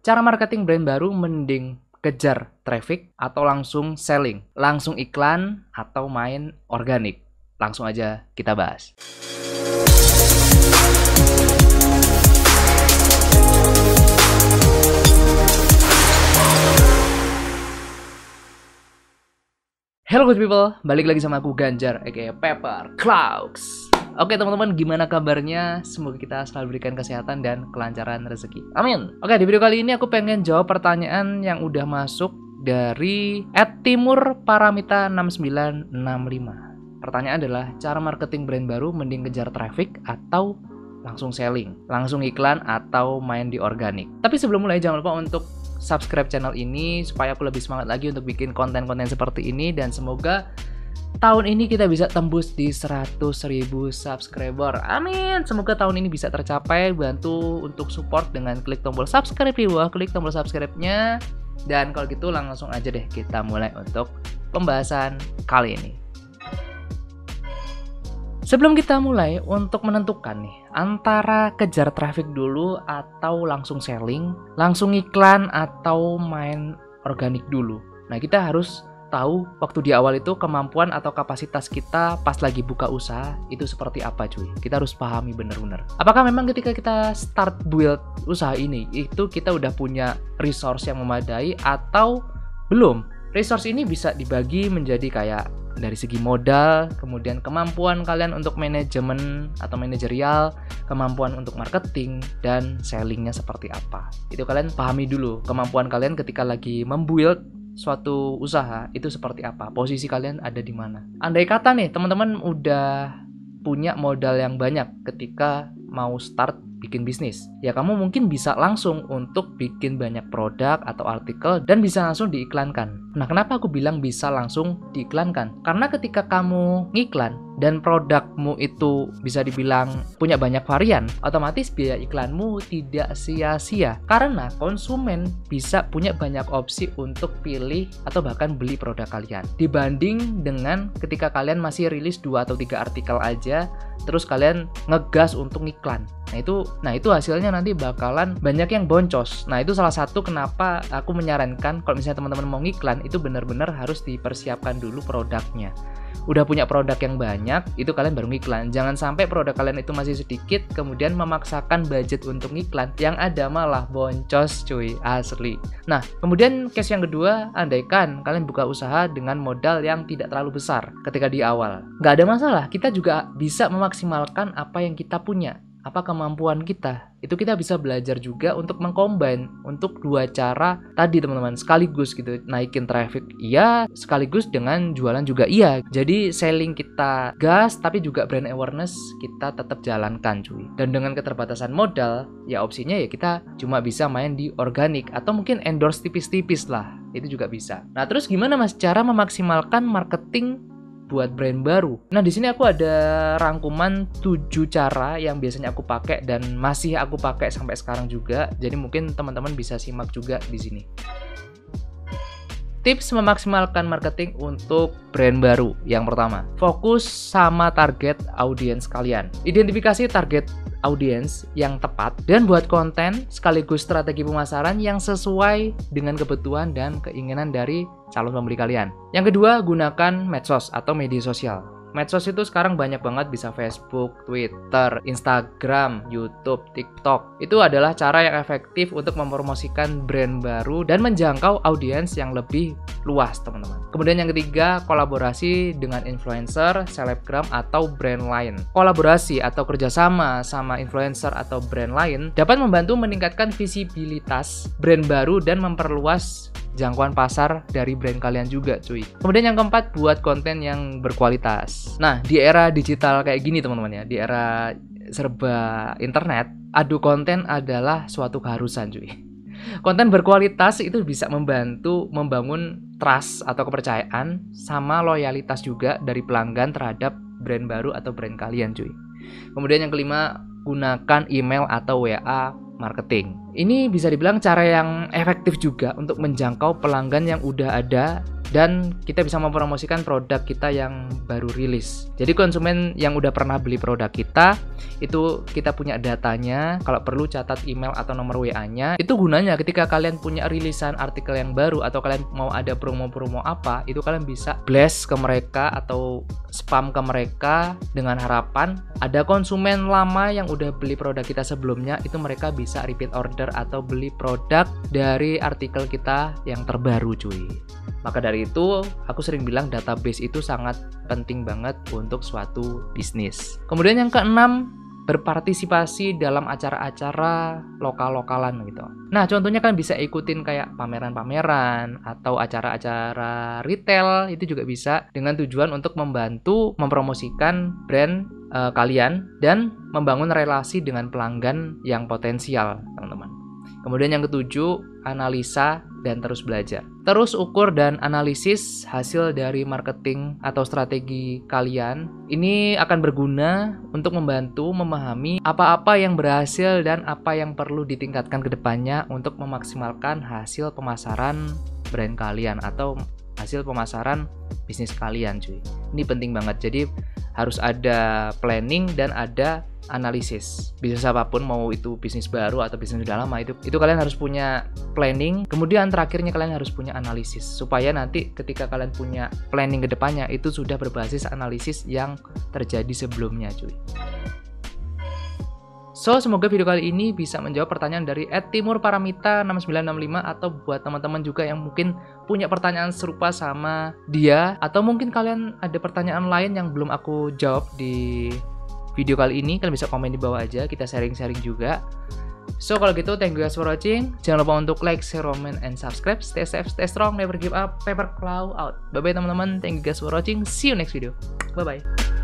Cara marketing brand baru mending kejar traffic atau langsung selling? Langsung iklan atau main organik? Langsung aja kita bahas. Hello good people, balik lagi sama aku Ganjar aka Pepper Clouds. Oke teman-teman, gimana kabarnya? Semoga kita selalu diberikan kesehatan dan kelancaran rezeki. Amin. Oke, di video kali ini aku pengen jawab pertanyaan yang udah masuk dari @timurparamita6965. Pertanyaan adalah, cara marketing brand baru mending kejar traffic atau langsung selling? Langsung iklan atau main di organik? Tapi sebelum mulai, jangan lupa untuk subscribe channel ini supaya aku lebih semangat lagi untuk bikin konten-konten seperti ini. Dan semoga tahun ini kita bisa tembus di 100.000 subscriber. Amin. Semoga tahun ini bisa tercapai. Bantu untuk support dengan klik tombol subscribe di bawah, klik tombol subscribe-nya. Dan kalau gitu langsung aja deh kita mulai untuk pembahasan kali ini. Sebelum kita mulai, untuk menentukan nih antara kejar traffic dulu atau langsung selling, langsung iklan atau main organik dulu. Nah, kita harus tahu waktu di awal itu kemampuan atau kapasitas kita pas lagi buka usaha itu seperti apa, cuy. Kita harus pahami bener-bener. Apakah memang ketika kita start build usaha ini itu kita udah punya resource yang memadai atau belum? Resource ini bisa dibagi menjadi kayak dari segi modal, kemudian kemampuan kalian untuk manajemen atau manajerial, kemampuan untuk marketing, dan sellingnya seperti apa. Itu kalian pahami dulu kemampuan kalian ketika lagi membuild suatu usaha itu seperti apa, posisi kalian ada di mana. Andai kata nih teman-teman udah punya modal yang banyak ketika mau start bikin bisnis, ya kamu mungkin bisa langsung untuk bikin banyak produk atau artikel dan bisa langsung diiklankan. Nah, kenapa aku bilang bisa langsung diiklankan? Karena ketika kamu ngiklan dan produkmu itu bisa dibilang punya banyak varian, otomatis biaya iklanmu tidak sia-sia karena konsumen bisa punya banyak opsi untuk pilih atau bahkan beli produk kalian, dibanding dengan ketika kalian masih rilis 2 atau 3 artikel aja terus kalian ngegas untuk ngiklan. Nah itu hasilnya nanti bakalan banyak yang boncos. Nah, itu salah satu kenapa aku menyarankan kalau misalnya teman-teman mau ngiklan itu benar-benar harus dipersiapkan dulu produknya. Udah punya produk yang banyak, itu kalian baru ngiklan. Jangan sampai produk kalian itu masih sedikit, kemudian memaksakan budget untuk ngiklan. Yang ada malah boncos, cuy, asli. Nah, kemudian case yang kedua, andaikan kalian buka usaha dengan modal yang tidak terlalu besar ketika di awal. Nggak ada masalah, kita juga bisa memaksimalkan apa yang kita punya. Apa kemampuan kita, itu kita bisa belajar juga untuk mengcombine untuk dua cara tadi teman-teman, sekaligus gitu, naikin traffic iya, sekaligus dengan jualan juga iya. Jadi selling kita gas, tapi juga brand awareness kita tetap jalankan, cuy. Dan dengan keterbatasan modal, ya opsinya ya kita cuma bisa main di organik atau mungkin endorse tipis-tipis lah, itu juga bisa. Nah, terus gimana mas cara memaksimalkan marketing buat brand baru? Nah, di sini aku ada rangkuman 7 cara yang biasanya aku pakai dan masih aku pakai sampai sekarang juga. Jadi mungkin teman-teman bisa simak juga di sini. Tips memaksimalkan marketing untuk brand baru. Yang pertama, fokus sama target audiens kalian. Identifikasi target audiens yang tepat dan buat konten sekaligus strategi pemasaran yang sesuai dengan kebutuhan dan keinginan dari calon pembeli kalian. Yang kedua, gunakan medsos atau media sosial. Medsos itu sekarang banyak banget, bisa Facebook, Twitter, Instagram, YouTube, TikTok. Itu adalah cara yang efektif untuk mempromosikan brand baru dan menjangkau audiens yang lebih luas, teman-teman. Kemudian yang ketiga, kolaborasi dengan influencer, selebgram, atau brand lain. Kolaborasi atau kerjasama sama influencer atau brand lain dapat membantu meningkatkan visibilitas brand baru dan memperluas jangkauan pasar dari brand kalian juga, cuy. Kemudian yang keempat, buat konten yang berkualitas. Nah, di era digital kayak gini teman-teman ya, di era serba internet, adu konten adalah suatu keharusan, cuy. Konten berkualitas itu bisa membantu membangun trust atau kepercayaan sama loyalitas juga dari pelanggan terhadap brand baru atau brand kalian, cuy. Kemudian yang kelima, gunakan email atau WA marketing. Ini bisa dibilang cara yang efektif juga untuk menjangkau pelanggan yang udah ada dan kita bisa mempromosikan produk kita yang baru rilis. Jadi konsumen yang udah pernah beli produk kita, itu kita punya datanya, kalau perlu catat email atau nomor WA-nya. Itu gunanya ketika kalian punya rilisan artikel yang baru atau kalian mau ada promo-promo apa, itu kalian bisa blast ke mereka atau spam ke mereka dengan harapan ada konsumen lama yang udah beli produk kita sebelumnya, itu mereka bisa repeat order atau beli produk dari artikel kita yang terbaru cuy. Maka dari itu, aku sering bilang database itu sangat penting banget untuk suatu bisnis. Kemudian yang keenam, berpartisipasi dalam acara-acara lokal-lokalan gitu. Nah, contohnya kalian bisa ikutin kayak pameran-pameran atau acara-acara retail, itu juga bisa dengan tujuan untuk membantu mempromosikan brand kalian dan membangun relasi dengan pelanggan yang potensial, teman-teman. Kemudian yang ketujuh, analisa dan terus belajar. Terus ukur dan analisis hasil dari marketing atau strategi kalian. Ini akan berguna untuk membantu memahami apa-apa yang berhasil dan apa yang perlu ditingkatkan ke depannya untuk memaksimalkan hasil pemasaran brand kalian atau hasil pemasaran bisnis kalian cuy. Ini penting banget. Jadi harus ada planning dan ada analisis. Bisnis apapun, mau itu bisnis baru atau bisnis sudah lama, itu kalian harus punya planning. Kemudian terakhirnya kalian harus punya analisis supaya nanti ketika kalian punya planning ke depannya itu sudah berbasis analisis yang terjadi sebelumnya cuy. So, semoga video kali ini bisa menjawab pertanyaan dari @timurparamita6965 atau buat teman-teman juga yang mungkin punya pertanyaan serupa sama dia, atau mungkin kalian ada pertanyaan lain yang belum aku jawab di video kali ini, kalian bisa komen di bawah aja, kita sharing-sharing juga. So, kalau gitu, thank you guys for watching. Jangan lupa untuk like, share, comment, and subscribe. Stay safe, stay strong, never give up. Paper Claw out. Bye-bye teman-teman. Thank you guys for watching. See you next video. Bye-bye.